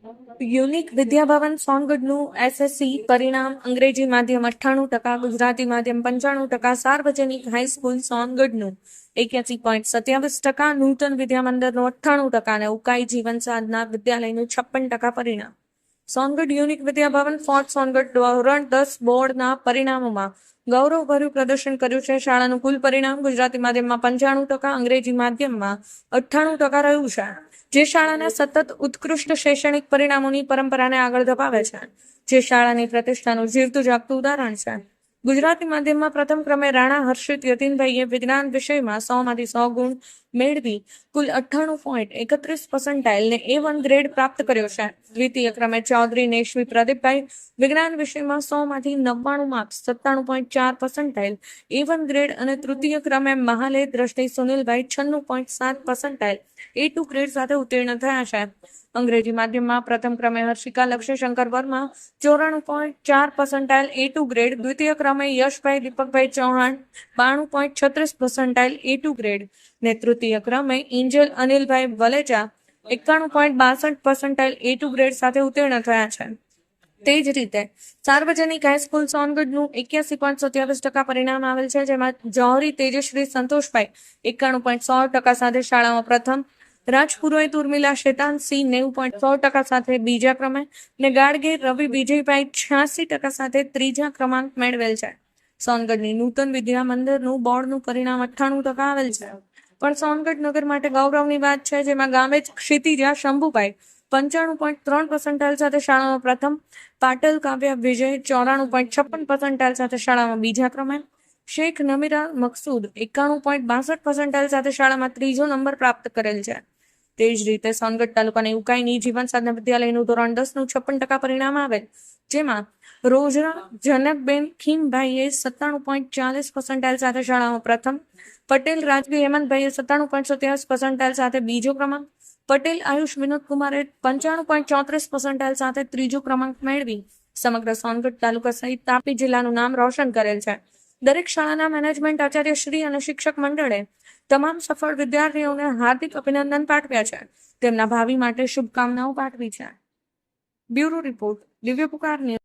Unique Vidya Bhavan સોનગઢનું SSC પરિણામ અંગ્રેજી માધ્યમ 98%, ગુજરાતી માધ્યમ 95%, સાર્વજનિક હાઈસ્કૂલ સોનગઢનું 81.27%, નૂતન વિદ્યામંદિરનું 98% અને ઉકાઈ જીવન સાધના વિદ્યાલયનું 56% પરિણામ. સોનગઢ યુનિક વિદ્યાભવન ફોર્ટ સોનગઢ ધોરણ 10 બોર્ડના પરિણામોમાં ગૌરવભર્યું પ્રદર્શન કર્યું છે. શાળાનું કુલ પરિણામ ગુજરાતી માધ્યમમાં 95%, અંગ્રેજી માધ્યમમાં 98% રહ્યું છે, જે શાળાના સતત ઉત્કૃષ્ટ શૈક્ષણિક પરિણામોની પરંપરાને આગળ ધપાવે છે, જે શાળાની પ્રતિષ્ઠાનું જીવતું જાગતું ઉદાહરણ છે. ગુજરાતી માધ્યમમાં પ્રથમ ક્રમે રાણા હર્ષિત યતીનભાઈએ વિજ્ઞાન વિષયમાં 100માંથી 100 ગુણ મેળવી કુલ 98.31% ને A1 ગ્રેડ પ્રાપ્ત કર્યો છે. દ્વિતીય ક્રમે ચૌધરી નેશવી પ્રદીપભાઈ વિજ્ઞાન વિષયમાં 100માંથી 99 માર્ક્સ 97.4% A1 ગ્રેડ અને તૃતીય ક્રમે મહાલે દ્રષ્ટિ સુનિલભાઈ 96.7% A2 ગ્રેડ સાથે ઉત્તીર્ણ થયા છે. અંગ્રેજી માધ્યમમાં પ્રથમ ક્રમે હર્ષિકા લક્ષ્યશંકર વર્મા 94.4% A2 ગ્રેડ, દ્વિતીય ક્રમે યશભાઈ દીપકભાઈ ચૌહાણ 92.36% A2 ગ્રેડ ને તૃતીય ક્રમે એન્જલ અનિલભાઈ વલેચા 91.62% A2 ગ્રેડ સાથે ઉત્તીર્ણ થયા છે. તે જ રીતે સાર્વજનિક હાઈસ્કૂલ સોનગઢનું 81.27% પરિણામ આવેલ છે, જેમાં જૌહરી તેજશ્રી સંતોષભાઈ 91.100% સાથે શાળામાં પ્રથમ, રાજપુરોહિત ઉર્મિલા શેતાનસિંહ 90.100% સાથે બીજા ક્રમે ને ગાડગીર રવિ વિજયભાઈ 86% સાથે ત્રીજા ક્રમાંક મેળવેલ છે. સોનગઢની નૂતન વિદ્યા મંદિરનું બોર્ડનું પરિણામ 98% આવેલ છે, પણ સોનગઢ નગર માટે ગૌરવની વાત છે, જેમાં ગામે જ ક્ષિતિજા શંભુભાઈ 95.3% સાથે શાળામાં પ્રથમ, પાટલ કાવ્યા વિજય 94.56% સાથે શાળામાં બીજા ક્રમે, શેખ નમીરા મકસૂદ 91.62% સાથે શાળામાં ત્રીજો નંબર પ્રાપ્ત કરેલ છે. તે જ રીતે સોનગઢ તાલુકાની ઉકાઈની જીવન સાધના વિદ્યાલયનું ધોરણ 10નું 56% પરિણામ આવેલ, જેમાં રોજરા જનકબેન ખીમભાઈએ 97.40% સાથે શાળામાં પ્રથમ, પટેલ રાજવી હેમંતભાઈએ 97.87% સાથે બીજો ક્રમાંક, પટેલ આયુષ વિનોદકુમારે 95.34% સાથે ત્રીજો ક્રમાંક મેળવી સમગ્ર સોનગઢ તાલુકા સહિત તાપી જિલ્લાનું નામ રોશન કરેલ છે. દરેક શાળાના મેનેજમેન્ટ, આચાર્યશ્રી અને શિક્ષક મંડળે તમામ સફળ વિદ્યાર્થીઓને હાર્દિક અભિનંદન પાઠવ્યા છે. તેમના ભાવિ માટે શુભકામનાઓ પાઠવી છે. બ્યુરો રિપોર્ટ, દિવ્ય પુકાર ન્યૂઝ.